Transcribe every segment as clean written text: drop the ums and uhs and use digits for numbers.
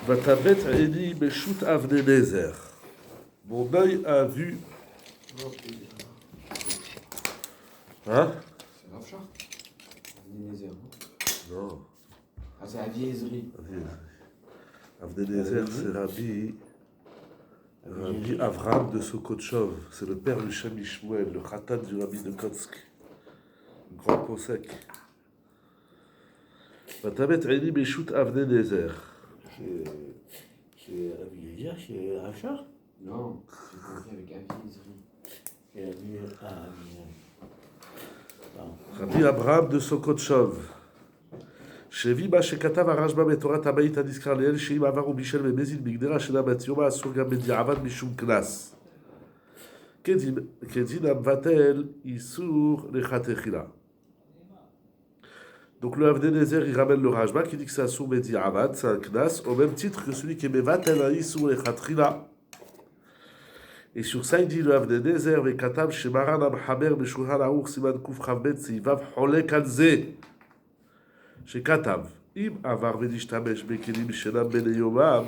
Vatabet Eli Beshut Avne Nezer. Mon œil a vu. Hein? C'est Rav Shach Avne Nezer, non? Non. Ah, c'est Avi Ezri. Avne Nezer, c'est Rabbi Avraham de Sokotchov. C'est le père du Shem Ishmuel, le Khatan du Rabbi de Kotsk. Grand Posek. Vatabet Eli Beshut Avne Nezer. C'est Rabbi Eliezer, c'est Rav Shach? Non, c'est compris avec Avi Ezri. Et Rabbi Abraham de Sokotchov. שהביא מה שכתב הרשב"א בתורת הבית הנזכר לעיל, שאם עבר ובישל במזיד בגדרה שאינה בת יומה, אסור גם בדיעבד משום קנס. כדין המבטל איסור לכתחילה. Donc le Avnei Nezer, il ramène le Rajba qui dit que c'est assour bedi'avad, c'est un knas, au même titre que celui qui est mevatel un issour lechatchila. Et sur ça, il dit le Avnei Nezer, vekatam shemaran amchaber b'shulchan aruch siman kuf chavbet seivav cholek al ze. שכתב, אם עבר ונשתמש בכלים שאינם בני יומם,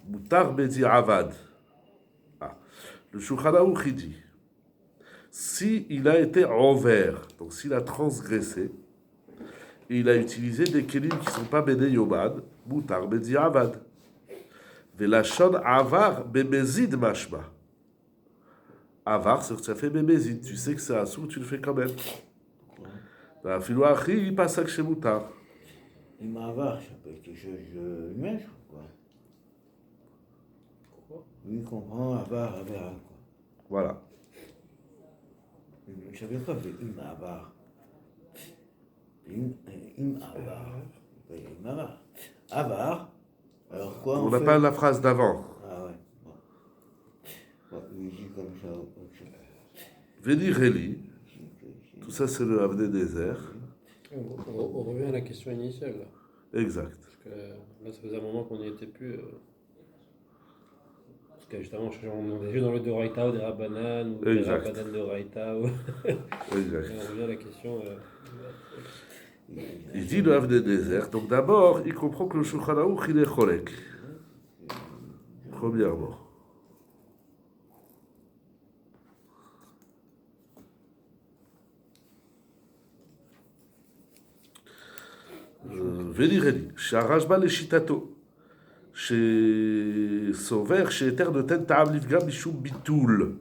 מותר בדיעבד. Le Shulchan Aruch il dit, si il a été envers, donc s'il a transgressé, et il a utilisé des kelim qui ne sont pas bene yomad, mutar bediavad. Velashon avar bemezid mashma. Avar, c'est que ça fait bemezid. Tu sais que c'est assou, tu le fais quand même. Afilo achi, il passe à chez mutar. Et Mavar, ça peut être quelque chose de humain, quoi. Pourquoi? Lui, il comprend Avar, quoi. Voilà. Je ne savais pas, mais Avar. Avar. Avar. Alors quoi? On n'a pas la phrase d'avant. Ah ouais. Bon, il dit comme ça. Venir Eli. Tout ça, c'est le Avnei Nezer. On revient à la question initiale. Là. Exact. Parce que là, ça faisait un moment qu'on n'y était plus. Parce que justement, on est déjà dans le Doraita ou des Rabbanan, ou des Rabbanan de Raita. Ou... Exact. On revient à la question. Il dit le Avnei Nezer. Donc d'abord, il comprend que le Shulchan Aruch, il est cholek. Premièrement. ונראה שהרשב"א לשיטתו, שסובר שהיתר נותן טעם לפגם משום ביטול.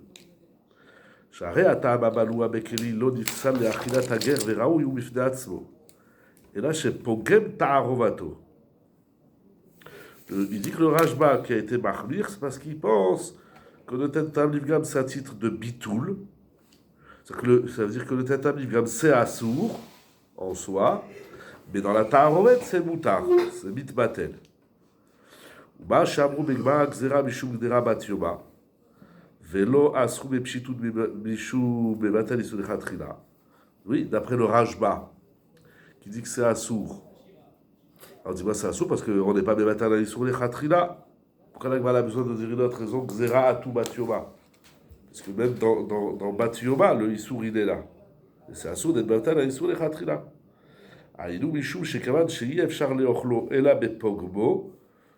שהרי הטעם המנוע בכלי לא נפסל לאכילת הגר וראוי הוא בפני עצמו, אלא שפוגם תערובתו. Il dit que le Rashba qui a été mahmir, c'est parce qu'il pense que le Tentam Livgam c'est un titre de bitoul. Ça veut dire que le Tentam Livgam c'est assour en soi. Mais dans la Ta'arovet, c'est moutar, c'est mitbatel. Uba shamru begma gzera mishum gdera bat yoma, velo asru bepshitut mishum bebatel isur lechatchila. Oui, d'après le Rashba, qui dit que c'est assour. Alors dis-moi c'est assour parce qu'on n'est pas bebatel isur lechatchila. Pourquoi on a besoin de dire une autre raison, gzera atu bat yoma? Parce que même dans bat yoma, le isur il est là. Et c'est assour d'être bebatel isur lechatchila. היינו משום שכיוון שאי אפשר לאוכלו אלא בפוגמו,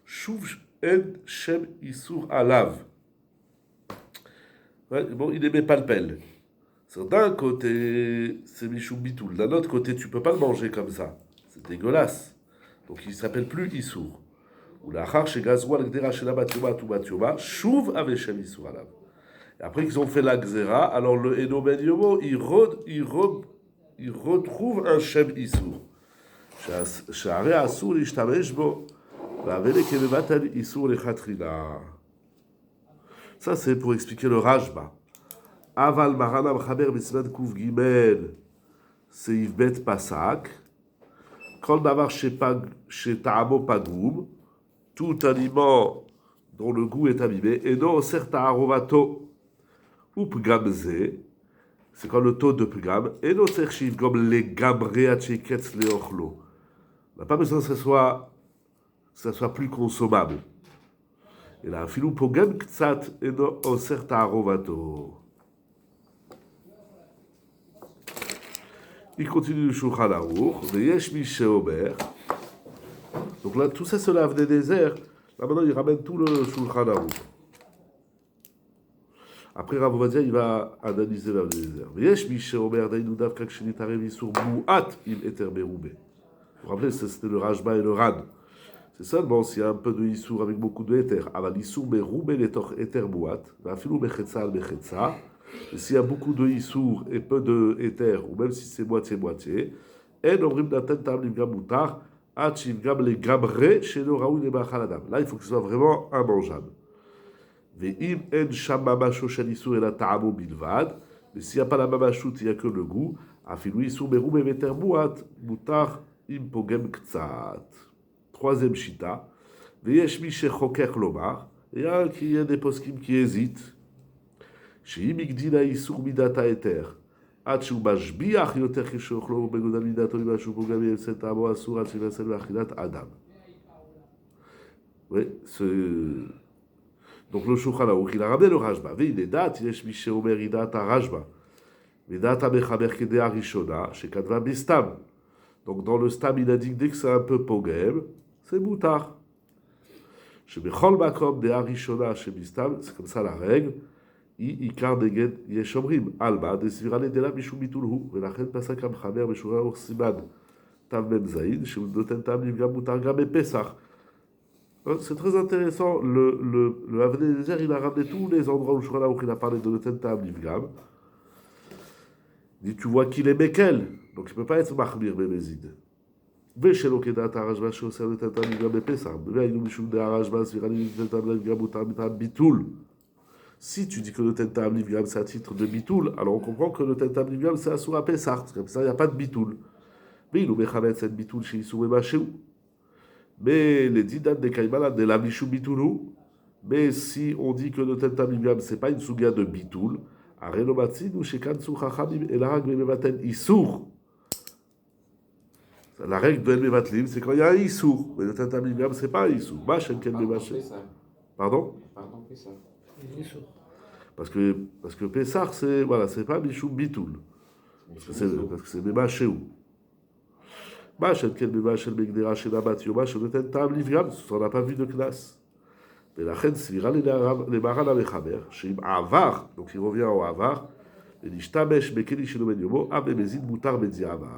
שוב אין שם איסור עליו. Bon, il est mépalpel. D'un côté, c'est Mishum Bitoul. D'un autre côté, tu peux pas le manger comme ça. C'est dégueulasse. Donc il s'appelle plus Issour. Ou l'achar chez Gazwa, l'Gdera chez la Batioma, tout Batioma, Chouv avait Shem Issour Alav. Et après qu'ils ont fait la Gzera, alors le Eno Ben Yomo, il retrouve un Shem Issour. שהרי אסור להשתמש בו, והאבלה כמבטל איסור לכתחילה. Ça, c'est pour expliquer le Rashba. Aval Marana Mchaber B'Siman Kuf Gimel Seif Bet Pasak. Kol Davar Sheta'amo Pagoum. Tout aliment dont le goût est abîmé. Et non, certes, Arovato ou Pgamze. C'est quand le taux de Pgam. Et non, certes, comme les Gamre Acheketz Leochlo. On n'a pas besoin que ça soit plus consommable. Et là, filou pogem ktsat eno oser ta'arovato. Il continue le Shulchan Aruch, veyesh mi sheomer, Donc là, tout ça, c'est l'avenir des déserts. Là, maintenant, il ramène tout le Shulchan Aruch. Après, Rav Ovadia, il va analyser l'avenir des déserts. V'yesh mi she'omer dainu davka kshenitarev isur mu'at im eter beroubé. Vous vous rappelez, c'était le Rajba et le Ran. C'est seulement s'il y a un peu de Issour avec beaucoup de Éther. Aval Issour beroubé l'étor Éther mu'at. Va'afilu bechetza al bechetza. Et s'il y a beaucoup de Issour et peu de Éther, ou même si c'est moitié-moitié, en omrim naten tam livgam mutar, at shivgam le gamre shelo raoui le machal adam. Là, il faut que ce soit vraiment immangeable. Ve'im en sham mamasho shel Issour et la ta'amo bilvad. Mais s'il n'y a pas la mamashut, il n'y a que le goût. Afilu Issour beroubé ve'ter mu'at, mutar im pogem ktsat. Troisième shita. Ve'yesh mi shechoker lomar. Il y a des poskim qui hésitent. שאם הגדיל האיסור מידת ההיתר, עד שהוא משביח יותר כשאוכלו ובגודל מידתו למה שהוא פוגם יעשה טעמו אסור עד שינסה לאכילת אדם. Oui, donc le Shulchan Aruch, il a ramené le Rajba. והנה דת, יש מי שאומר היא דת הרשב"א. ודעת המחבר כדעה ראשונה, שכתבה בסתם. Donc dans le stam, il a dit que dès que c'est un peu pogem, c'est moutar. שבכל מקום דעה ראשונה שבסתם, c'est comme ça la règle, עיקר נגד יש אומרים, עלמא דסבירה נדלה משום ביטול הוא, ולכן פסק המחבר בשורה אורך סימן תמ"ז, שהוא נותן טעם לפגם מותר גם בפסח. C'est très intéressant, le Avnei Nezer, il a ramené tous les endroits où Shulchan Aruch il a parlé de Noten Ta'am Livgam. Il dit, tu vois qu'il est Mekel, donc il ne peut pas être Mahmir Bemezid. ושלא כדעת הרשב"א שעושה נותן טעם לפגם בפסח, והיינו משום דעה הרשב"א סבירה נותן טעם לפגם מותר מטעם ביטול. Si tu dis que le Tentam Livgam c'est un titre de bitoul, alors on comprend que le Tentam Livgam c'est un sourd Pessah. Comme ça, il n'y a pas de bitoul. Mais il oublie cette bitoul chez Issou et Machéou. Mais les didan de Kaïmala de la Michou bitoulou. Mais si on dit que le Tentam Livgam c'est pas une souga de bitoul, à Renomatsin ou chez Kansu Chachamim et la règle de Mevatel Issour. La règle de Mevatlim c'est quand il y a un Issour. Mais le Tentam Livgam c'est pas un Issour. Machen Ken Mevaché. Pardon? Pardon, Pessah. Parce que Pessah, c'est voilà, c'est pas Michoum Bitoul. Parce que c'est Bema Sheou. Machet quel Bema Shel Megdera Shel Abat Yoma Shel Noten Ta'am Livgam, on n'a pas vu de classe. Mais la reine Svira les Maran Alechaber, Sheim Avar, donc il revient au Avar, et Nishtamesh Mekeli Shenomen Yomo, Abe Mezid Mutar Mediavad.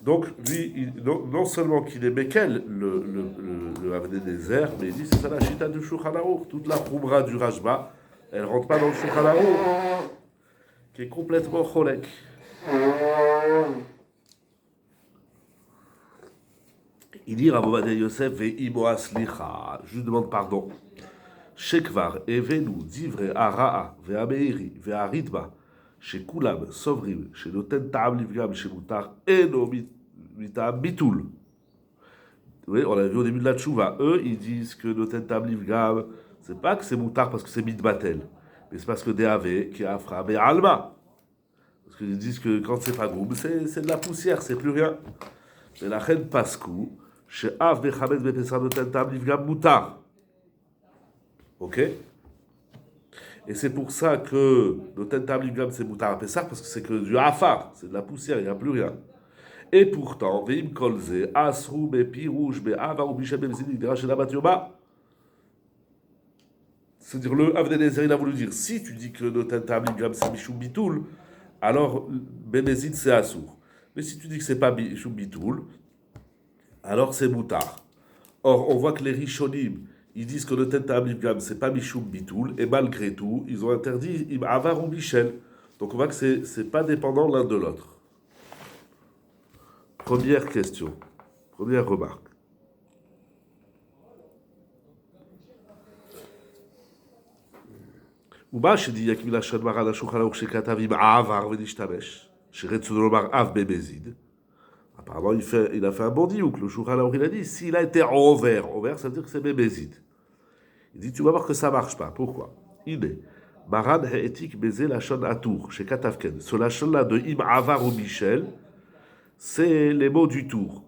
Donc, lui, non seulement qu'il est Mekel, le Avnei Nezer, mais il dit c'est ça la chita du Shulchan Aruch. Toute la Khumra du Rajba, elle ne rentre pas dans le Shulchan Aruch, qui est complètement cholek. Il dit Rav Ovadia Yosef ve'imo aslicha, je lui demande pardon. Shekvar evenu divre ara'a ve'ameiri ve'aritba. Chez Koulam, Sovrim, chez Noten Ta'am Livgam, chez Moutar, et Mitam Bitoul. Oui, on l'a vu au début de la Tchouva. Eux, ils disent que Noten Ta'am Livgam, c'est pas que c'est Moutar parce que c'est Mitbatel, mais c'est parce que DAV, qui a frappé Alma. Parce qu'ils disent que quand c'est pas Goum, c'est de la poussière, c'est plus rien. Mais la reine Pascou, chez Av Bechamed Bepesar Noten Ta'am Livgam, Moutar. Ok? Et c'est pour ça que le Tentam Livgam c'est Moutar à Pessah, parce que c'est que du Afar, c'est de la poussière, il n'y a plus rien. Et pourtant, Veim Kolze, Asrou, Bepi, Rouge, Be'ava, ou Bichem, Bemzid, Nidra, Shela Batioba. C'est-à-dire, le Avnei Nezer, il a voulu dire, si tu dis que le Tentam Livgam c'est Michou Bitoul, alors Bemezid c'est Assour. Mais si tu dis que c'est pas Michou Bitoul, alors c'est Moutar. Or, on voit que les Rishonim, ils disent que le Tentam Livgam, c'est pas Michoum Bitoul, et malgré tout, ils ont interdit Im Avar ou Michel. Donc on voit que c'est pas dépendant l'un de l'autre. Première question, première remarque. ומה שדייק מלשון מרן השולחן ערוך שכתב עם העבר ונשתמש, שרצו לומר אב במזיד, apparemment il a fait un bon diouk, le Shulchan Aruch il a dit, s'il a été en vert, ça veut dire que c'est Bemezid. Il dit, tu vas voir que ça marche pas. Pourquoi? Il est Maran Ha'etik Beze Lachon Atour, chez Katavken. Ce Lachon-là de Im Avar ou Michel, c'est les mots du tour.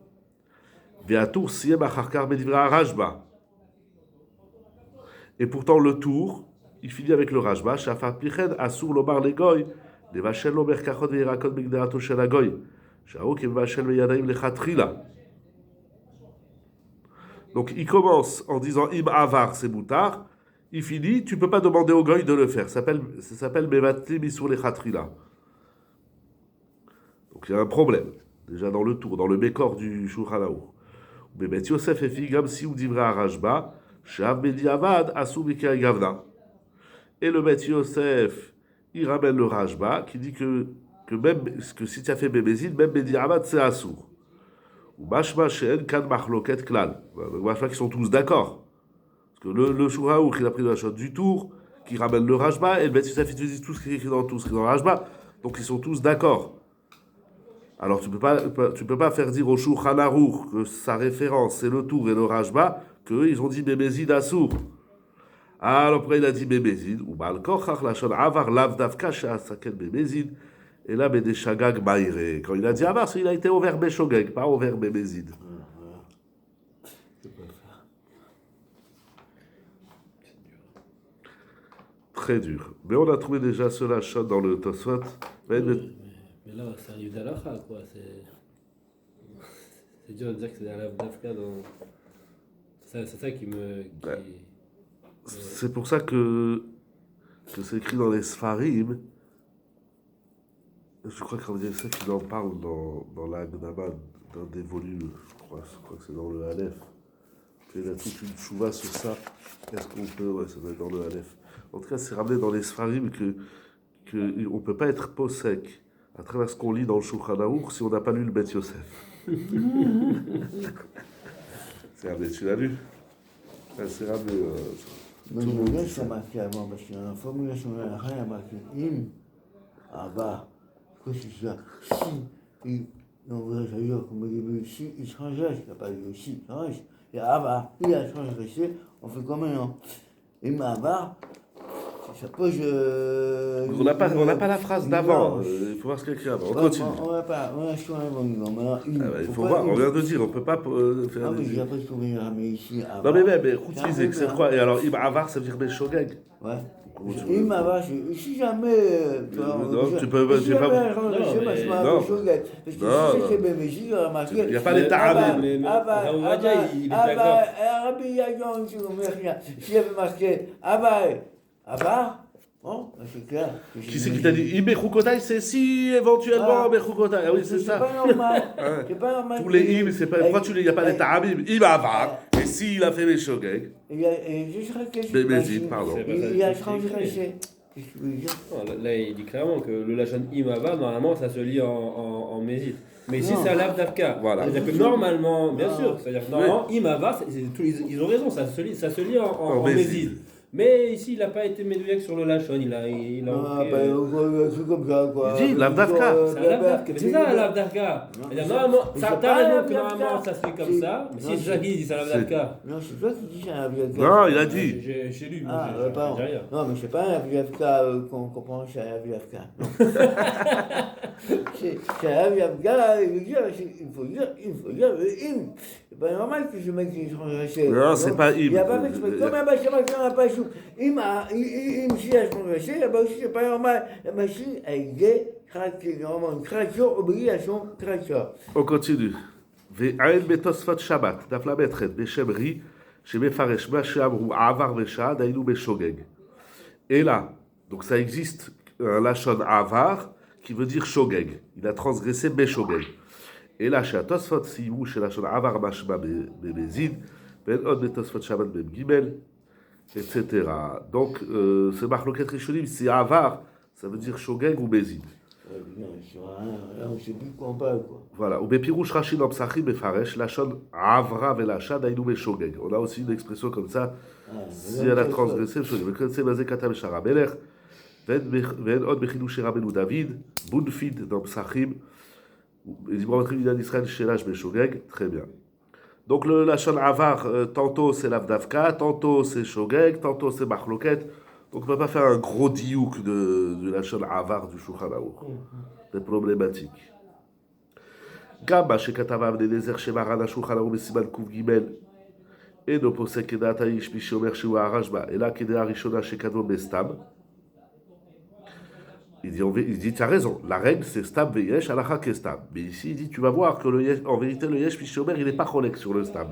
Ve'atour Siem Acharkar Bedivra Rajba. Et pourtant, le tour, il finit avec le Rajba, Shafar Pichen Asur Lomar Legoy, Nevachel Lomer Kachod Ve'erakod Migderato Shel Agoy. Donc il commence en disant Im Avar c'est Moutar, il finit, tu ne peux pas demander au goy de le faire. Ça s'appelle Mevatlim Isur Lechatrila. Donc il y a un problème, déjà dans le tour, dans le bécor du Shulchan Aruch. Mais Bet Yosef et Figam si ou divra Rashba, Shav Bedi Avad, Asu Bikei Gavna. Et le Bet Yosef, il ramène le Rashba qui dit que si tu as fait Bébézid, même Bedi Avad c'est Asur. Ou Mashma She'en Kan Machloket Klal. Mashma qui sont tous d'accord. Parce que le Shulchan Aruch, il a pris la chose du tour, qui ramène le Rashba, et le Bet Yosef, il dit tout ce qui est écrit dans le Rashba. Donc ils sont tous d'accord. Alors tu peux pas faire dire au Shulchan Aruch que sa référence c'est le tour et le Rashba, qu'eux ils ont dit Bébézid Assour. Alors après il a dit Bébézid, ou Baal Kochach Lachon Avar Lav Davka She'asaken Bébézid, et là Bédé Shagag Maïre. Quand il a dit Avar, il a été au verbe Béshogeg, pas au verbe Bébézid. Très dur. Mais on a trouvé déjà ce Lachon dans le Tosfot. Mais là, ça arrive d'Alacha, quoi. C'est dur de dire que c'est Alav Dafka dans. C'est ça qui me. C'est pour ça que c'est écrit dans les Sfarim. Je crois qu'il en parle dans l'Agdama, dans des volumes. Je crois que c'est dans le Aleph. Il y a toute une chouva sur ça. Est-ce qu'on peut. Ouais, ça doit être dans le Aleph. En tout cas, c'est ramené dans les Sfarim qu'on ne peut pas être possèque à travers ce qu'on lit dans le Shulchan Aruch si on n'a pas lu le Bet Yosef. C'est ramené, tu l'as lu? C'est ramené. Mais je me laisse ça marquer avant, parce qu'il y a une formulation de la il y a marqué Im, Abba. Quoi c'est ça? Si, on voudrait dire comme au début, si il transgresse, il n'y a pas de si, il transgresse. Et Abba, il a transgressé, on fait comme maintenant. Im, Abba. Ça pose. On n'a pas la phrase d'avant. Il faut voir ce qu'il y a écrit avant. On continue. On n'a pas. On a sur un bon. Il faut voir. On vient de dire. On ne peut pas faire. Ah, mais j'ai pas trouvé mais ici. Non, mais Khoutizé, c'est quoi? Et alors, Im Avar, ça veut dire Béshogeg. Ouais. Im Avar, si jamais. Non, tu peux. Si jamais, non. parce que si c'est Béméji, il a marqué. Il n'y a pas les Tarabim. Rabbi Yagon, s'il avait marqué Abba, bon, c'est clair. Qui c'est qui t'a dit Ibechoukotai, c'est si éventuellement Ibechoukotai. Ah oui, c'est ça. C'est pas normal. C'est pas normal. Tous les Im, c'est pas. Pourquoi il n'y a pas les Tarabim? Im Avar. Et s'il a fait Béshogeg. Bébézid, pardon. Il a transgressé. Là, il dit clairement que le Lachon Imava, normalement, ça se lit en Mézid. Mais ici, c'est Alav Dafka. Voilà. C'est-à-dire que normalement, bien sûr, c'est-à-dire que normalement, Imava, ils ont raison, ça se lit en Mézid. Mais ici, il n'a pas été médouillac sur le Lachon, il a c'est comme ça, quoi. Il dit, l'Avdavka. C'est un Lavdavka. C'est ça, l'Avdavka. Normalement, t'as raison que normalement, ça se fait comme ça. Mais si c'est ça qui dit, c'est l'Avdavka. Non, c'est toi qui dis c'est un Avdavka. Non, il a dit. J'ai lu. Pardon. Non, mais c'est pas un Avdavka qu'on comprend, c'est un Avdavka. C'est un Avdavka, il faut dire le Im. C'est pas normal que je mette une transgression. Non, c'est pas Im. Il n'y a pas fait exprès. Comme un bâtiment qui n'a pas chou. Im, si elle se transgressé, là-bas aussi, c'est pas normal. La machine a été craquée. Normalement, une créature obéit à son créateur. On continue. Ve'ain betosfot Shabbat, daf la betret, beshem ri, shemefaresh ma she'amru avar ve'shad, aïnou beshogeg. Et là, donc ça existe un lachon avar qui veut dire shogeg. Il a transgressé beshogeg. Et là, chez Tosfot Simou, chez lachon avar mashma bebezid, ben od betosfot Shabbat bem gimel, etc. Donc, c'est Machloket Rishonim, c'est avar, ça veut dire shogeg ou bezid. Non, on ne sait plus de quoi on parle, quoi. Voilà. Ou bepirouche rachid en psachim befaresh, lachon avra velachad aïnou beshogeg. On a aussi une expression comme ça, si elle a transgressé, shogeg. Mais c'est basé katam sharabeler, ven od bechidouche rabbeinu David, bunfid dans psachim, et d'Ibrahim Midan Israël shelash beshogeg, très bien. Donc le lachon avar, tantôt c'est l'avdavka, tantôt c'est shogeg, tantôt c'est machloket. Donc on ne peut pas faire un gros diouk de lachon avar du Shulchan Aruch. C'est problématique. Gamba shekatava avnei nezer shemaran hashulchan aruch besiman kuf gimel אינו פוסק כדעת האיש מי שאומר שהוא הרשב"א, אלא כדעה ראשונה שכתבו בסתם. il dit, tu as raison, la règle c'est stab veyesh, halakha kestab. Mais ici, il dit, tu vas voir que en vérité, le yesh mishomer, il n'est pas cholek sur le stab.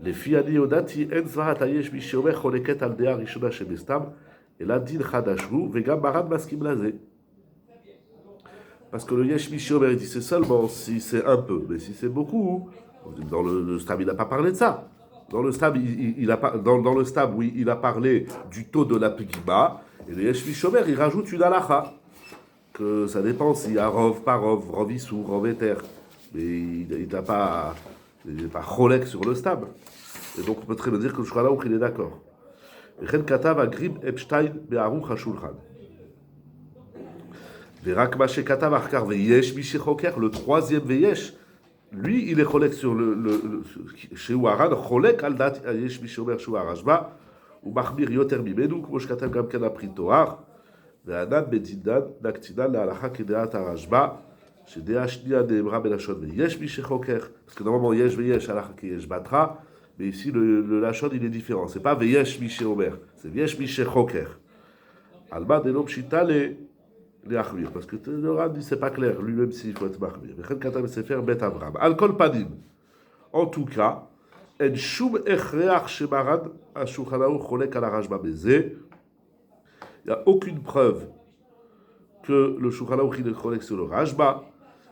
Les filles ani odati, en zvarat yesh mishomer, choleket al dea rishona shebestab, et là, din chadashru, vegam marad maskim lazé. Parce que le yesh mishomer, il dit, c'est seulement si c'est un peu, mais si c'est beaucoup, dans le stab, il n'a pas parlé de ça. Dans le stab, dans le stab, oui, il a parlé du taux de la pigima. Et le yesh mishomer, il rajoute une halakha. Que ça dépend s'il y a rov, pas rov, rov issour, rov éther. Mais il n'a pas cholek sur le stab. Et donc on peut très bien dire que le Shulchan Aruch, il est d'accord. Chen katav agrib Epstein be'aruch hashulchan. Verak ma shekatav achkar veyesh mi shechoker, le troisième veyesh, lui, il est cholek sur chez Ouaran, cholek al dat yesh mi shomer shu arashba, ou machmir yoter mimenu, כמו שכתב גם כן הפרי תואר, וענן בדינן נקטינן להלכה כדעת הרשב"א, שדעה שנייה נאמרה בלשון ויש מי שחוקר, parce que normalement יש ויש, הלכה כי יש בתך, mais ici le לשון il est différent, c'est pas ויש מי שאומר, c'est ויש מי שחוקר. על מה דלא פשיטה להחמיר, parce que le Ran dit c'est pas clair, lui-même s'il faut être מחמיר. וכן כתב בספר בית אברהם. על כל פנים, en tout cas, אין שום הכרח שמרן השולחן ערוך חולק על הרשב"א בזה. Il n'y a aucune preuve que le Shulchan Aruch il est cholek sur le Rashba.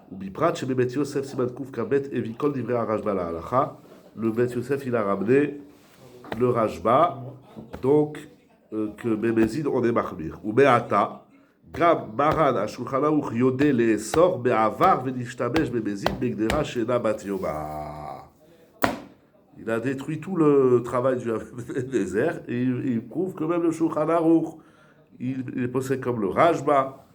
Ou biprat chez Bet Yosef Siman Kuf Kabet Evikol livré à Rashba la halacha. Le Bet Yosef il a ramené le Rashba, donc que Bemezid on est machmir. Ou Beata Gam Maran a Shulchan Aruch Yodé les sort Be'avar Venishtamesh Bemezid Begdera Shena Bat Yoma. Il a détruit tout le travail du désert et il prouve que même le Shulchan Aruch il est posé comme le Rashba,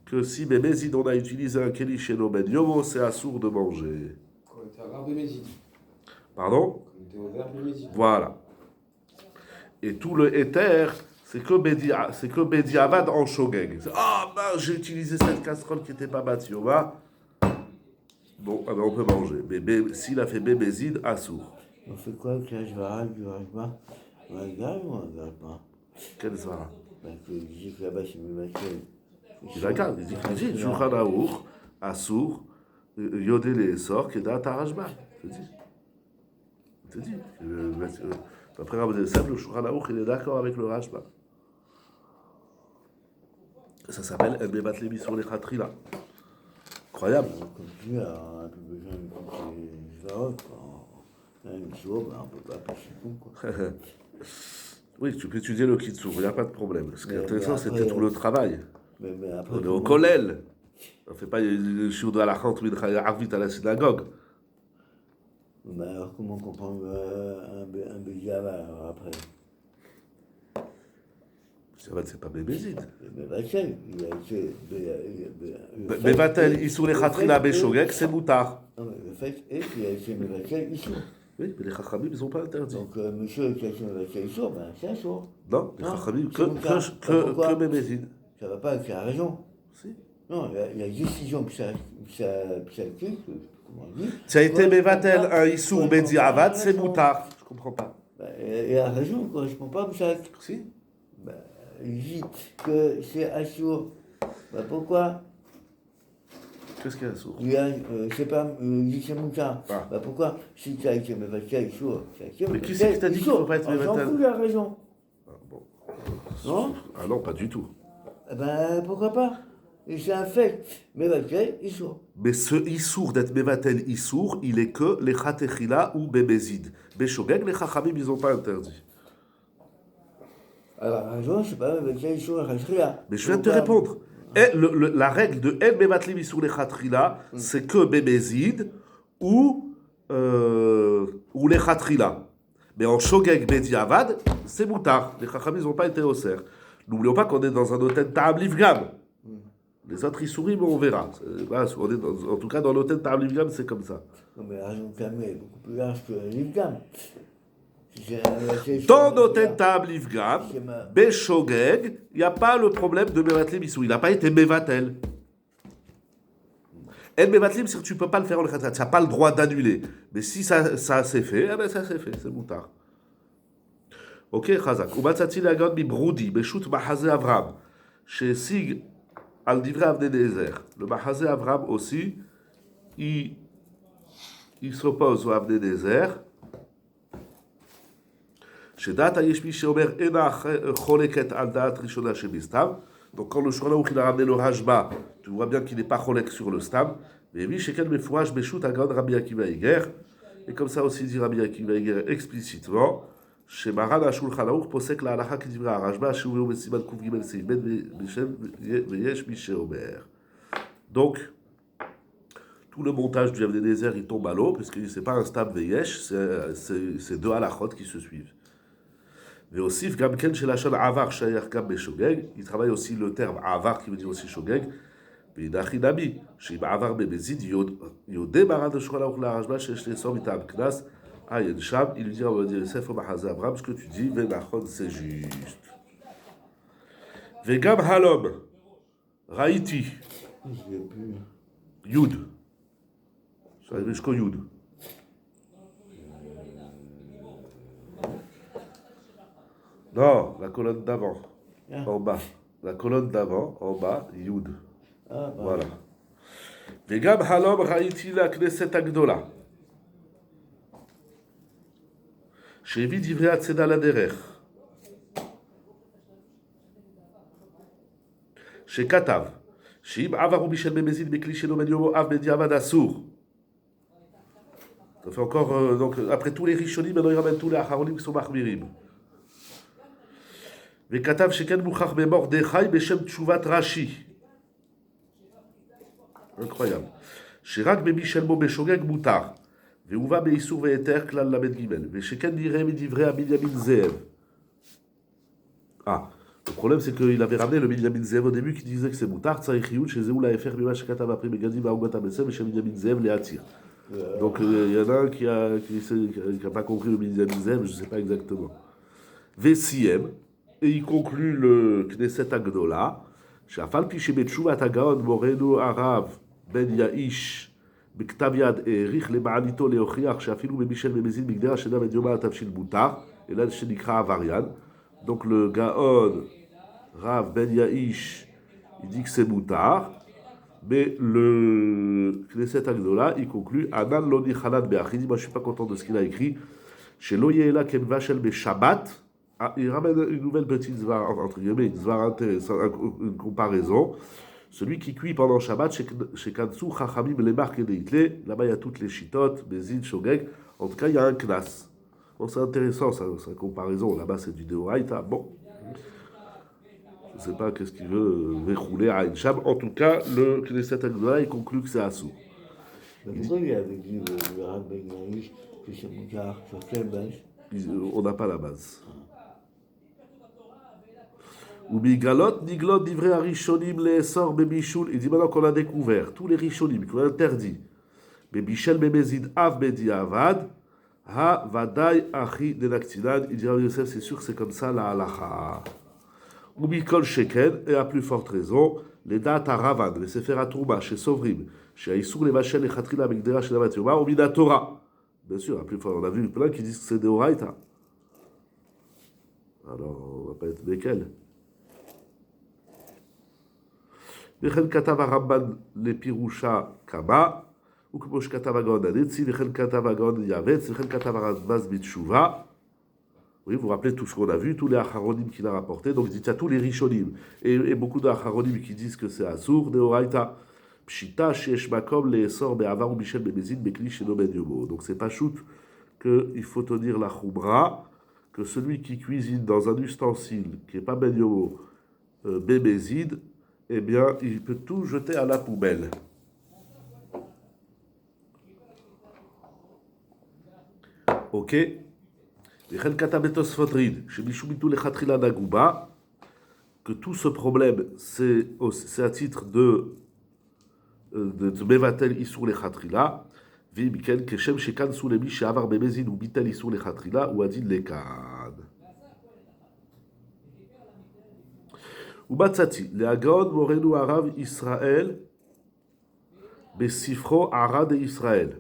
que si Bemezid on a utilisé un Keli chez nos Ben Yomo, c'est assourd de manger. Quand on était à l'arbre de Mézid. Pardon? Quand on était au verbe de Mézid. Voilà. Et tout le éther, c'est que Bediavad en Shogeg. Ah, ben j'ai utilisé cette casserole qui n'était pas Batioma. Bon, on peut manger. Mais s'il a fait Bemezid, assourd. On fait quoi avec la Jvara du Rashba? On la garde ou on la garde pas? Quelle Zvara? Il dit que là-bas c'est Mimakel. Il la garde. Il dit Shulchan Aruch, assourd, Yodé les sorts, qui est dans Tarashba. Je te dis. Après Rabbi Yosef, le Shulchan Aruch, il est d'accord avec le Rashba. Ça s'appelle El Bebatlebi sur les Khatrila. Incroyable. Comme tu as un peu besoin de compter les Jvarot, une sourde, on peut pas passer tout, quoi. Oui, tu peux étudier le Kitsur, il n'y a pas de problème. Ce qui est intéressant, c'était tout le travail. Mais après, On est au Kollel. On ne fait pas le shiur de halakha ou de arvit à la synagogue. Mais alors comment comprendre un Béjava alors après? C'est pas Bébézid. Mais Vatel, il a été. Bevatel, Issour les Khatrila Beshogek, c'est Moutar. Non, mais le fait est qu'il a été Mevatel Issou. Oui, mais les Chachamim, ils n'ont pas interdit. Donc, monsieur qui a été Mevatel Issou, ben c'est un sourd. Non, les Chachamim, Pourquoi que Bébézid. Ça ne va pas avec la raison. Si. Non, il y a une décision psychique, comment on dit. Ça a été Bevatel, un Issour Bedi Avad, c'est Moutar. Je ne comprends pas. Et la raison ne correspond pas à Moussak. Si. Il dit que c'est Assour. Pourquoi? Qu'est-ce qu'il y a Assour? C'est pas, il dit c'est Moussak. Ah. Pourquoi? Si tu as été Mevatel Issour, mais qui c'est qui t'a dit qu'il ne faut pas être Mevatel? On s'en Bevatel? fout de la raison. Ah, bon. Non? Ah non, pas du tout. Pourquoi pas? Et c'est un fait. Mevatel Issour. Mais ce Issour d'être Mevatel Issour, il est que les Khatechila ou Bébézid. Beshogeg, les Chachamim, ils n'ont pas interdit. Alors, la raison, c'est pas Mevatel Issour et Khatrila. Mais je viens de te répondre. Et la règle de El Mevatlim Issour les Khatrila, c'est que Bébézid ou les Khatrila. Mais en Shogeg Bediavad, c'est Moutar. Les Chachamim n'ont pas été au cerf. N'oublions pas qu'on est dans un hôtel Ta'am Livgam. Les autres Issourim, on verra. On est en tout cas, dans l'hôtel Ta'am Livgam, c'est comme ça. Non, mais la raison de calmer est beaucoup plus large que l'Ivgam. Dans l'hôtel Ta'am Livgam, Beshogeg, il n'y a pas le problème de Mevatlim Issour. Il n'a pas été Mevatel. Et Mevatlim, c'est que tu ne peux pas le faire en Khatrat. Tu n'as pas le droit d'annuler. Mais si ça s'est fait, eh ben ça s'est fait. C'est Moutar. Ok, Chazak. Ubatzati lagon mi broudi, beshut mahazé Avram. Chez Sig al divrei Avnei Nezer. Le Mahazé Avram aussi, il s'oppose au Avnei Nezer. שדעת יש מי שאומר אינה חולקת על דעת ראשונה שבסתם. Donc quand le Shulchan Aruch il a ramené le Rajba, tu vois bien qu'il n'est pas cholek sur le stam. Mais oui, shekel mefouach beshut agad Rabbi Akiva Iger. Et comme ça aussi dit Rabbi Akiva Iger explicitement, chez Maran HaShulchan Aruch posek la halacha qui divra Rajba, chez Ouveo Besiman Kuf Gimel Seif Ben Beshem Veyesh Mi Sheomer. Donc tout le montage du Avnei Nezer il tombe à l'eau, puisque c'est pas un stam Veyesh, c'est deux halachot qui se suivent. Et aussi, il travaille aussi le terme avar qui veut dire aussi shogeg. Et nachinabi, chez avar bebezid, yodé barad de shkola ou la rajba, chez les sommes itam knas, ayen sham, il lui dit, on va dire, Sef Mahazé Abraham, ce que tu dis, venachon, c'est juste. Vegam halom, raiti, yud. Ça arrive jusqu'au yud. Non, la colonne d'avant, en bas. La colonne d'avant, en bas, Yud. Voilà. Vegam halom raiti la knesset agdola. Shevi divrei hatzeda laderech. Shekatav. Sheim avaru bishel bemezid bekli shelo ben yomo av bediavad asur. Ça fait encore, donc, après tous les rishonim, maintenant il ramène tous les acharonim qui sont machmirim. וכתב שכן מוכח במרדכי בשם תשובת רש"י. incroyable. שרק במי שלמו בשוגג מותר, והובא באיסור והיתר כלל ל"ג, ושכן נראה מדברי הבנימין זאב. Le problème c'est qu'il avait ramené le Binyamin Zev au début qui disait que c'est moutar, tzarich yud, chez Zéou la FR, Bima Shekatav après Megadim, Baougat Abesem, et chez Binyamin Zev, les Hatir. Donc il y en a un qui n'a pas compris le Binyamin Zev, je ne sais pas exactement. VCM. Et il conclut le Knesset Agdola, שאף פי שבתשובת הגאון מורנו הרב בן יאיש בכתב יד העריך למעניתו להוכיח שאפילו במישל במזין מגדר השנה ודיומה התבשיל מותר, אלא שנקרא עבריין. Donc le Gaon Rav Ben Ya'ish, il dit que c'est moutar, mais le Knesset Agdola, il conclut Anan lo nichanan be'achidi. Moi je suis pas content de ce qu'il a écrit. Shelo ye'ela ken vashel be'shabbat. Il ramène une nouvelle petite zvar, entre guillemets, une zvar intéressante, une comparaison. Celui qui cuit pendant Shabbat, chez Kansu, Chachamim, les marques et des hitlés, là-bas il y a toutes les chitotes, Bezid, Shogeg. En tout cas, il y a un knas. Bon, c'est intéressant, sa comparaison. Là-bas, c'est du Deoraita. Bon. Je ne sais pas qu'est-ce qu'il veut dérouler à Incham. En tout cas, le Knesset Agdola, il conclut que c'est Assou. Pourquoi il avait dit le Rav Ben Ya'ish que c'est moutar sur quelle base? On n'a pas la base. Ou Bigalot, Niglot, Divrei Arishonim, les Essor, Bebishul. Il dit maintenant qu'on a découvert tous les Rishonim, qu'on a interdit. Bebishel, Bebezid, Av, Bedi, Avad, Ha, Vadai, Achi, Denaktinan. Il dit à Yosef, c'est sûr, c'est comme ça la halacha. Ou Bikol Sheken, et à plus forte raison, les dates à Ravan, les Sefer Atourma, chez Sovrim, chez Aïsour, les Vachel, les Khatrila, Megdera, chez Navat Yoma, ou Mida Torah. Bien sûr, à plus forte, on a vu plein qui disent que c'est des Oraita. Alors, on va pas être lesquels. וכן כתב הרמב"ן לפירושה כמה, וכמו שכתב הגאון הנצי, וכן כתב הגאון יעבץ, וכן כתב הרמב"ז בתשובה. Oui, vous vous rappelez tout ce qu'on a vu, tous les acharonim qu'il a rapportés. Donc, il y a tous les rishonim. Et beaucoup d'acharonim qui disent que c'est Assour, Deoraita, Pshita, Shesh Makom, les Essor, Be'avar ou Michel, Bemezid, Bekli, Sheno Ben Yomo. Donc, c'est pas choute qu'il faut tenir la Khumra, que celui qui cuisine dans un ustensile qui n'est pas Ben Yomo, Bemezid, eh bien, il peut tout jeter à la poubelle. Ok. Que tout ce problème, c'est à titre de Mevatel Issour Lechatrila, Vimikel Keshem Shekan Soulemi Shavar Bemezid ou Bitel Issour Lechatrila ou Adin Lekan. Ubatzati, le Agaon Morenu Arav Israël, Besifro Arad et Israël.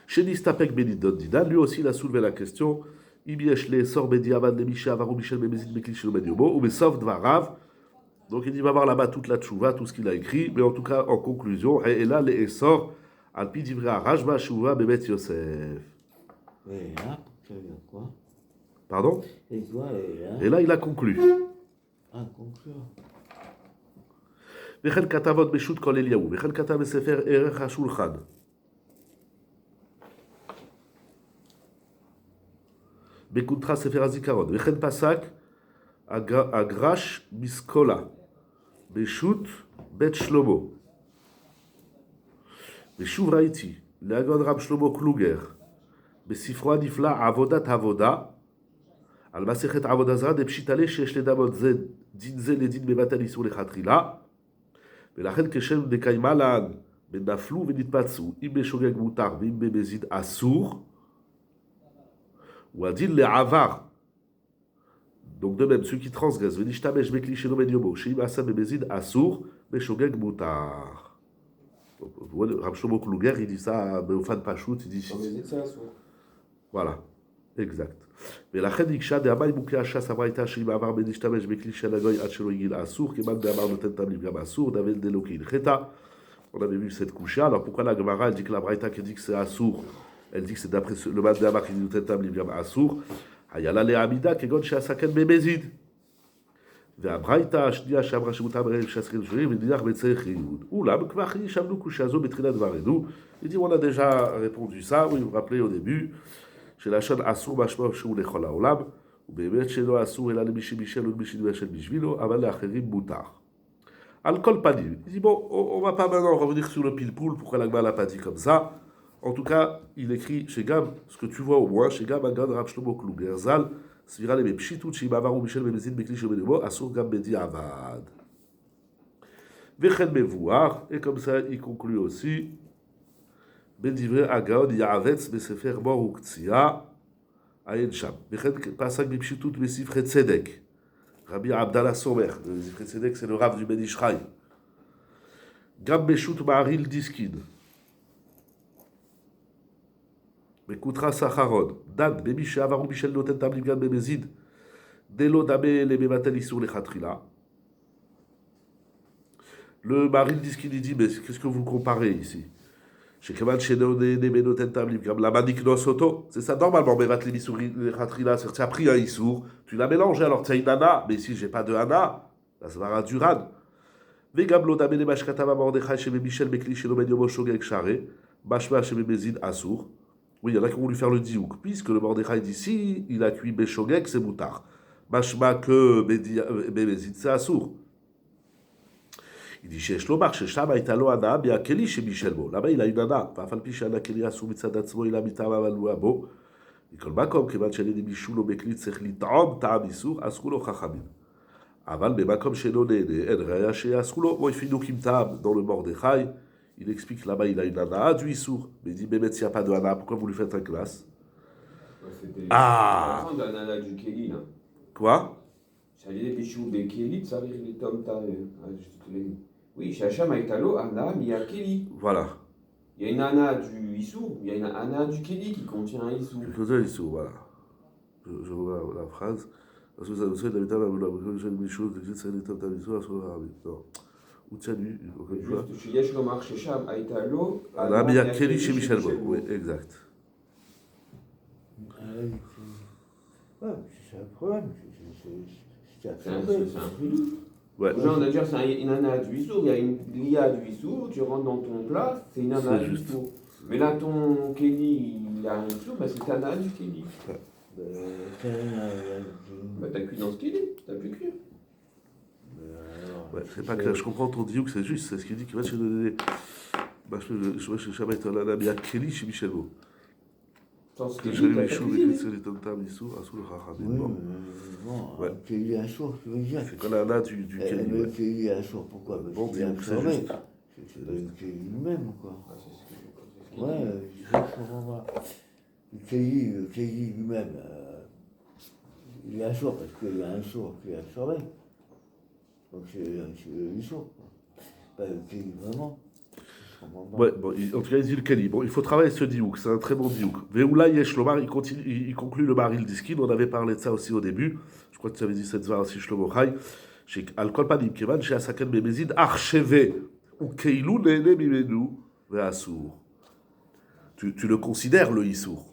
Chez Nistapek Benidon Didan, lui aussi il a soulevé la question. Ibiesh le sor Bediavad le Misha Avaru Michel Bemezid Bekli Shelo Ben Yomo, ou Besov Dvarav, Donc il dit, va voir là-bas toute la tchouva, tout ce qu'il a écrit, mais en tout cas, en conclusion, et là, les essor, alpi divrei Rajba, Shouva, Bebet Yosef. Et là, ça veut dire quoi? Pardon? Et quoi, et là? Et là, il a conclu. Ah, conclure. וכן כתב עוד בשו"ת כל אליהו, וכן כתב בספר ערך השולחן. בקונטרה ספר הזיכרון, וכן פסק הגרש מסקולה, בשו"ת בית שלמה. ושוב ראיתי, להגון רב שלמה קלוגר, בספרו הנפלא עבודת עבודה, על מסכת עבודה זרה דפשיטא שיש לדמות זה, דין זה לדין בבטל איסור לכתחילה, ולכן כשם דקיימה להן בנפלו ונתפצו, אם בשוגג מותר ואם במזיד אסור, ou adil le avar. Donc de même, ceux qui transgressent, venishtamesh bekli shelo ben yomo, sheim asam bemezid asur, beshogeg mutar. Rav Shlomo Kluger, il dit ça, Beofan Pachout, il dit... Voilà, exact. ולכן נקשה דאמי מוקי הש"ס הברייתא שאם עבר בנשתמש בכלי של הגוי עד שלא הגיל אסור, כיוון דאמר נותן תמליף גם אסור, דאבל דלא כהלכתא. On avait vu cette couche. Alors pourquoi la Gemara elle dit que la Braïta qui dit que c'est assour, elle dit que c'est d'après le Mad Damar qui dit que c'est un bien assour. Hayala le Amida kegon sheasaken bemezid. והברייתא השנייה שאמרה שמותר בערב שעסקים שונים ודיח בצריך ריוד. אולם כבר ישבנו קושה זו בתחילת דברינו. Il dit on a déjà répondu ça, oui, vous vous rappelez au début, שלשון אסור משמעו שהוא לכל העולם, ובאמת שלא אסור אלא למי שבישל ולמי שבישל בשבילו, אבל לאחרים מותר. Al kol panim. Il dit bon, on va pas maintenant revenir sur le pilpoul, pourquoi l'Agma l'a pas dit comme ça. En tout cas, il écrit chez Gam, ce que tu vois au moins, chez Gam, Agad, Rav Shlomo Kluger, Zal, Svira le Pshitout, chez Bavarou, Michel, Bemezid, Bekli, Shemedemo, Asur Gam Bedi Avad. Vechen Mevouar, et comme ça, il conclut aussi, Bedivre Agad, Yavetz, Besefer Mor Uktzia, Ayen Sham. Vechen Pasak Bipshitout, Besifre Tzedek. Rabbi Abdallah Somer, le Zifre Tzedek, c'est le Rav du Ben Ishraï. Gam Beshut Ma'aril Diskin. Bekoutra Sacharon. Dan, Bemisha Avarou Michel Noten Tamlim Gam Bemezid. Delo Dame le Bebatel Issour le Khatrila. Le Maril Diskin, il dit, mais qu'est-ce que vous comparez ici? Chez Kemal Shenon Benoten Tamlim Gam la Manik Nosoto. C'est ça, normalement, Bebatel Issour le Khatrila, c'est-à-dire tu as pris un Issour, tu l'as mélangé, alors tu as une Anna, mais ici, j'ai pas de Anna. La Svara Duran. וגם לא דמה למה שכתב המרדכי שבמישל בכלי שלו בן יומו שוגג שרה, משמע שבמזיד אסור. Oui, il y en a qui vont lui faire le diouk, puisque le Mordechai dit si il a cuit Beshogeg, c'est moutard. Mashma que Bemezid, c'est assour. Il dit chez Shlomar, chez Shama, il a lo ana, bien Keli chez Michel Bo. Là-bas, il a une ana. Fafal Piché, ana Keli assour, mitzad atzmo, il a mitam avalou abo. Nikol Makom, kevan shele de Mishou, lo Beklit, sech litam, ta'am issour, assour lo chachamim. Aval, mais comme chez Noné, en Raya, chez Asroulo, bon, il fait nous Kimtab dans le Mordechai. Il explique là-bas, il a une ana du Issour. Mais il dit, mais s'il n'y a pas de ana, pourquoi vous lui faites un classe? Ah! C'est la nana du Kéli, là. Quoi? J'allais les bichous des Kéli, ça arrive les tomes, oui, Chacham Aïtalo, Anna, Mia Kéli. Voilà. Il y a une ana du Issour, il y a une ana du Kéli qui contient un Issour. Il faisait Issour, voilà. Je vois la phrase. Parce que ça vous souhaite la méthode, la chose, que c'est l'état de la sur le Arabe. Non. Ou Tchadu, juste chez Yeshomar, chez Cham, Aïtalo. Ah, mais il y a Kelly chez Michel Bo. Oui, exact. Ouais, c'est un problème. C'est un prix. Ouais. Genre, on a déjà c'est une ana du Issour, il y a une lia du Issour, tu rentres dans ton plat, c'est une ana du Issour. Mais là, ton Kelly, il a un Issour, bah c'est ana du Kelly. Bah t'as cuit dans ce qu'il est, t'as pu cuire. Ouais, c'est pas clair, je comprends ton diouk, c'est juste, c'est ce qu'il dit qu'il va chez le. Bah, je vois chez Shabbat, on a bien Kelly chez Michel Bo. Sans ce Que qu'il j'ai dit, t'as les pas choux, cuisiné. les ceux, les tom-tam, les sous, à sous le Chachamim. Oui, Bon. Ouais. Kéli à sourd, tu veux dire? C'est qu'on a un du Kelly. Le Ouais. Kéli à sourd, pourquoi? Bon, Parce qu'il est diouk, c'est absorbé. juste. C'est pas le Kéli lui-même, quoi. Ah, c'est ce qu'il dit. Ouais, je comprends pas. Le Kéli lui-même, il est à sourd parce qu'il y a un sourd qui est absorbé. Donc c'est le sourd, quoi. Pas le Kéli vraiment. Ouais, bon, en tout cas, il dit le Kelly. Bon, il faut travailler ce diouk, c'est un très bon diouk. Veoula Yeshlomar, il conclut le Maril Diskin, on avait parlé de ça aussi au début. Je crois que tu avais dit cette soirée aussi, Shlomo Chai. על כל פנים, כיוון שהסכן במזיד אך ou כאילו נהנה ממנו והאסור. Tu le considères le Issour.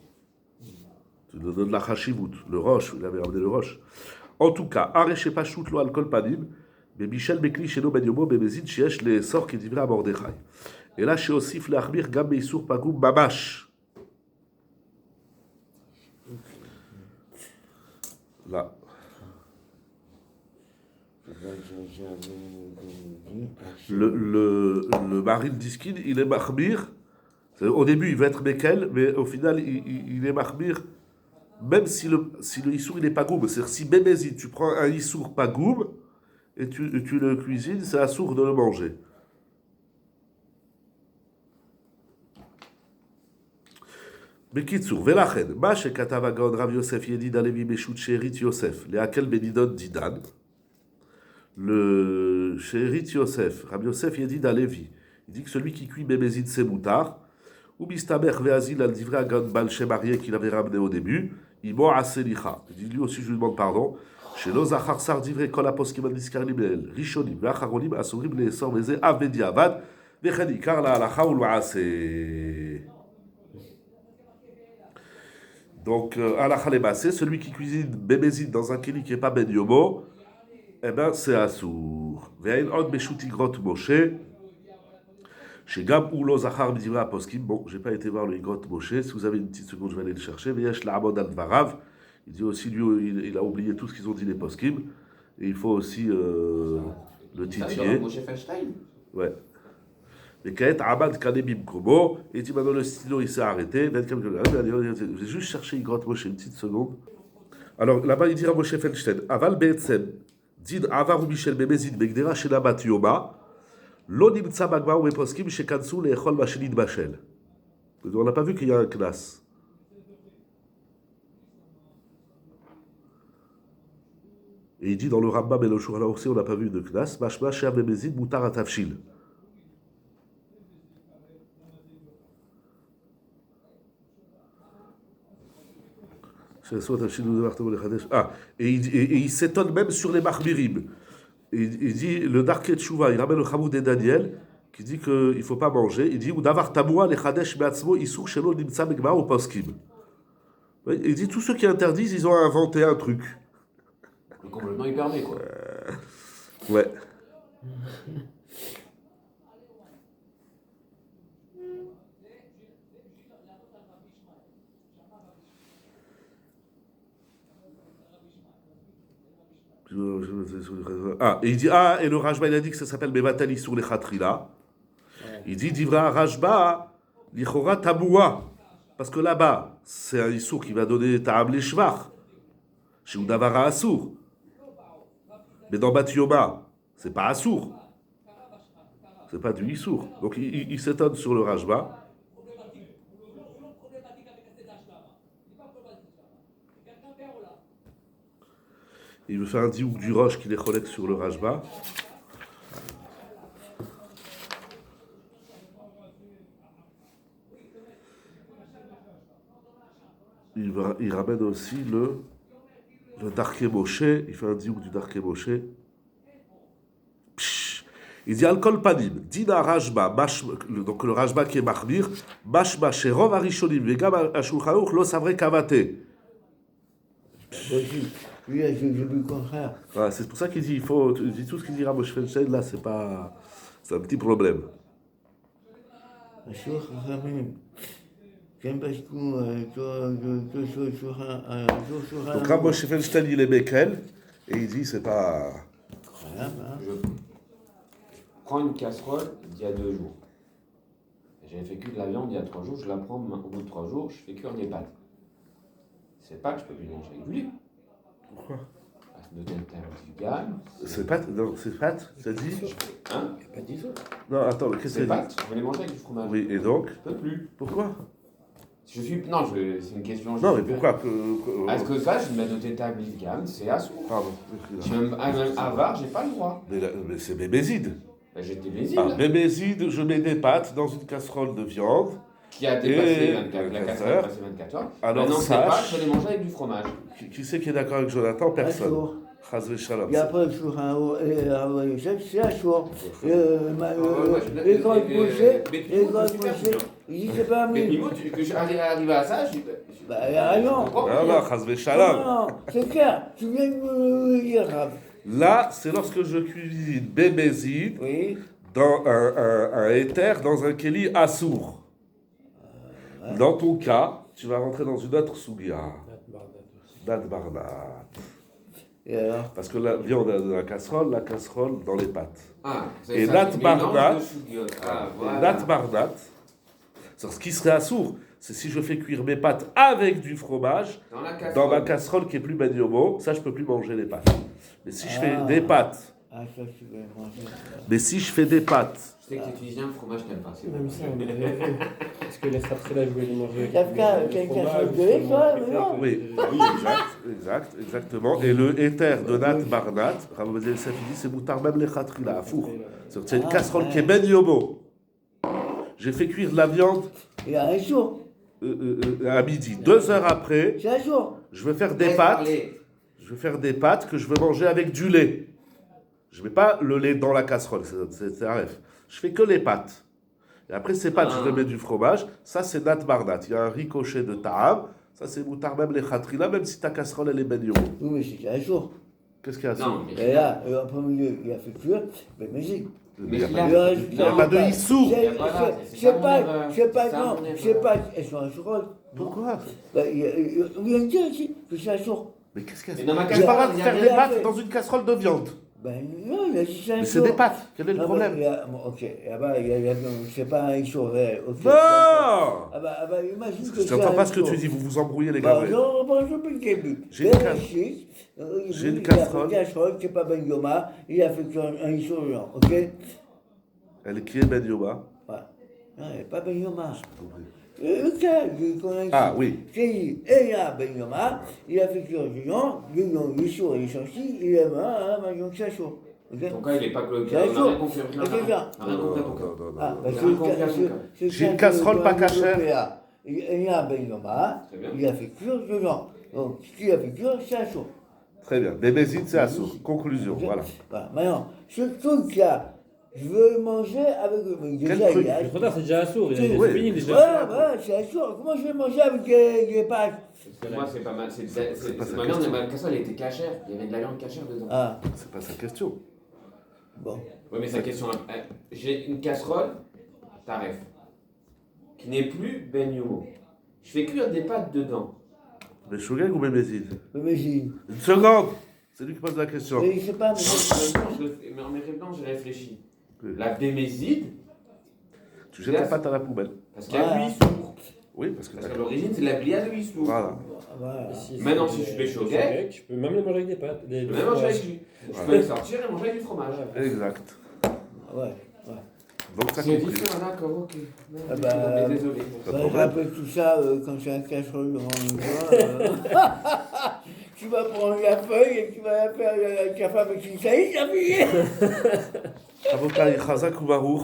Tu le donnes la chashivut, le roche, il avait ramené le roche. En tout cas, Areche Pachout lo al kol panim, mais Michel Bekli sheno ben yomo bemezid sheyesh les sorts qui divra à Mordechai. Et là, chez Osif l'achmir gam beissour pagoum mamash. Là. Le mari de Diskin, il est mahmir. Au début, il va être Mekel, mais au final, il est mahmir, même si le Issour, il est pagoum. C'est-à-dire, si Bémézid, tu prends un Issour pagoum et tu le cuisines, c'est assour de le manger. בקיצור, ולכן, מה שכתב הגאון רב יוסף ידיד הלוי בשו"ת שארית יוסף, להקל בנידון דידן, le שארית יוסף, רב יוסף ידיד הלוי, il dit que celui qui cuit bémézid c'est moutard, ou bistaber veazil al divrei agad bal shem Aryeh qu'il avait ramené au début, imo aselicha. Il dit lui aussi je lui demande pardon. Shelo zachar sar divrei kol aposkim al niskarlim el rishonim ve'acharonim asurim leesor veze av bediavad vechen ikar la halacha ul maaseh. Donc halacha le maaseh, celui qui cuisine bémézid dans un keli qui n'est pas ben yomo, eh ben c'est assour. Ve'ain od beshut igrot Moshe. Chez Gab ou lo Zachar Bidivra Poskim, bon, j'ai pas été voir le Igrot Moshe, si vous avez une petite seconde, je vais aller le chercher. Veyesh La'amod al Dvarav, il dit aussi, lui, il a oublié tout ce qu'ils ont dit les Poskim, et il faut aussi le titiller. Moshe Feinstein. Ouais. Mais Kaet Abad Kanebim Komo, et il dit maintenant le stylo il s'est arrêté, je vais juste chercher Igrot Moshe une petite seconde. Alors là-bas il dit à Moshe Feinstein, Aval Be'etzem, Did Avar ou Michel Bemezid Begdera Shela Bat Yoma, on n'a pas vu qu'il y a un knas. Et il dit dans le Rambam et le Shulchan Aruch aussi, on n'a pas vu de knas. Mashma she'am bemezid mutar atavshil. Ah, et il s'étonne même sur les mahmirim. Il dit, le Darké Tchouva, il ramène le Chamoud et Daniel, qui dit qu'il ne faut pas manger. Il dit, ou d'avar tamoua, les Chadesh Meatzmo, Issour, Shelo, Nimtsa, Megma, ou Poskim. Il dit, tous ceux qui interdisent, ils ont inventé un truc. Complètement, il permet, quoi. Ouais. Ah, et il dit, ah, et le Rajba, il a dit que ça s'appelle Mevatali sur les Khatrila. Il dit, Divra Rajba, Lichora Taboua. Parce que là-bas, c'est un Issour qui va donner Ta'am les Shvach. Chez Udavara Assour. Mais dans Bat Yoma, c'est pas Assour. C'est pas du Issour. Donc il s'étonne sur le Rajba. Il veut faire un diouk du roche qui les collecte sur le Rajba. Il ramène aussi le Darké Moshe. Il fait un diouk du Darké Moshe. Il dit Al-Kol Panim, Dina Rajba, donc le Rajba qui est Mahmir, Mashma Sherov Arishonim, Vegam Ashulchan Aruch, Lo Savre Kavate. Lui, a dit le contraire. Voilà, c'est pour ça qu'il dit, il faut, il dit tout ce qu'il dira Moshe Feinstein, là, c'est pas, c'est un petit problème. Donc là, Moshe Feinstein, il est Mekel, et il dit, c'est pas... Je prends une casserole d'il y a 2 jours. J'avais fait cuire de la viande il y a 3 jours, je la prends au bout de 3 jours, je fais cuire des pâtes. Ces pâtes, je peux plus les manger avec du lait. Pourquoi? C'est pâtes? Non, c'est pâtes, ça dit? Hein? Il n'y a pas de disons. Non, attends, qu'est-ce que c'est? C'est pâtes, je vais les manger avec du fromage. Oui, et donc? Je peux plus. Pourquoi? Je suis... Non, c'est une question... Non, mais pourquoi Est-ce que ça, je mets notre état gamme, c'est assourd. Pardon. Même Avar, j'ai pas le droit. Mais c'est Bémézid. Ben, j'étais Bémézid. Ah, Bémézid, je mets des pâtes dans une casserole de viande. Qui a dépassé 24, la casserole a dépassé 24 heures. Alors maintenant, sache... je vais les manger avec du fromage. Qui c'est qui est d'accord avec Jonathan? Personne. Chaz v'shalom. Et après, sur un Yosef, c'est Assour. Les grands prophets, il dit c'est pas Mais mieux. Mimo, que j'arrive à ça, je suis. Bah, il a raison. Non, chaz v'shalom. Non, c'est clair. Tu viens de me dire, Rav. Là, c'est lorsque je cuisine bébézide Oui. dans un éther, dans un keli assour. Dans ton cas, tu vas rentrer dans une autre sougia. Dat barnat. Et alors? Parce que la viande est dans la casserole dans les pâtes. Ah, Et ça, Nat c'est mélange Barnat, de chouguiotes. Ah, voilà. Dat barnat, ce qui serait assour, c'est si je fais cuire mes pâtes avec du fromage Dans la casserole. dans ma casserole qui est plus ben yomo, ça je peux plus manger les pâtes. Mais si je fais des pâtes, Ah, ça, tu vas manger. mais si je fais des pâtes, Je sais que les Tunisiens, le fromage, t'aimes pas. C'est Même ça, on avait fait. Parce que les sarcelles, je voulais les manger. Kafka, quelqu'un chose de l'école, mais non. oui, exactement. Et le éther de Nat Barnat, Rabbi Yosef dit c'est moutar même les khatrila à four. C'est une casserole qui est ben yomo. J'ai fait cuire de la viande Il a un jour. à midi. 2 heures après, C'est un jour. je vais faire des pâtes. Je vais faire des pâtes que je veux manger avec du lait. Je mets pas le lait dans la casserole, c'est un rêve. Je fais que les pâtes. Et après ces pâtes, je vais mettre du fromage. Ça, c'est Nat Barnat. Il y a un ricochet de ta'am. Ça, c'est moutar même les khatrila, même si ta casserole, elle est ben yomo. Oui, mais c'était un jour. Qu'est-ce qu'il y a Non, dessus mais Et là, en premier lieu, il a fait cuire, mais musique. Mais Il y a il pas a- de- il y a pas de issou. Il y a pas là, c'est ça, mon C'est pas, erreur. non, C'est ça, mon c'est erreur. pas, elles sont un jour. Pourquoi? On vient de dire ici que c'est un jour. Mais qu'est-ce qu'il y a? Mais dans ma J'ai pas le droit de casserole, faire il y a des rien pâtes fait. dans une casserole de viande. Ben non, il a dit c'est un Mais jour. c'est des pâtes. Quel est le Non, problème? mais ok, là-bas, c'est pas un jour réel. Ok, Non! ah bah, imagine que Je n'entends pas ce que tu dis, vous vous embrouillez les gars. Bah, non, bon, je peux le début. J'ai une casserole. Une casserole, c'est pas Ben Yoma, il a fait un jour, ok? Elle qui est Ben Yoma. Voilà. Non, il n'est pas Ben Yoma. Compris. Le cas qu'on a ici. Ah oui. C'est dit, et là, Ben Yoma, il a fait cuire du lion, il chaud, il est sorti, il est mort, donc c'est chaud. Ok? Ton cas, il est pas cloqué. C'est un On a jour. rien compris. On a Ok, bien. rien compris à ton cas. Ah, bah, J'ai rien compris à ton cas. J'ai une casserole pas cachère. Il y a Ben Yoma, Très bien. il a fait cuire du lion. Donc, ce qu'il a fait cuire, c'est un chaud. Très bien. Bébézide, c'est assour. Conclusion, Ok? voilà. Voilà. Maintenant, ce truc-là, je veux manger avec. Mais Quel déjà, truc? il y a. C'est trop tard, c'est déjà assourd. Il Oui. a fini déjà. Ouais, c'est un jour. Comment je vais manger avec des pâtes? Moi, c'est pas mal. pas sa Ma viande, question. ma casserole, elle était cachère. Il y avait de la viande cachère dedans. Ah, C'est pas sa question. bon. Oui, mais sa question, j'ai une casserole, taref, qui n'est plus ben yomo. Je fais cuire des pâtes dedans. Mais Shogeg ou Bébézide? Mais j'ai. Une seconde. C'est lui qui pose la question. Mais je sais pas, mais. Mais en répétant, j'ai réfléchi. Oui. La bémézide, Tu jettes ta pâte à la poubelle. parce qu'il y a Ah. l'huile sourd. Oui, parce que Parce t'as. qu'à l'origine, c'est de la blia de l'huile sourd. Voilà. Voilà. Maintenant, si je fais chauffer, je peux même les manger avec des pâtes. je peux même manger avec lui. Je peux les sortir et manger avec du fromage. Exact. Ouais. Donc ça C'est compris. différent, d'accord, ok. Non, Ah bah, désolé. Pas de Bah, je problème. rappelle tout ça quand j'ai un casserole devant moi. Tu vas prendre la feuille et tu vas la faire avec la femme et tu dis ça y est, j'ai fini. Avocat Chazak ou Baruch.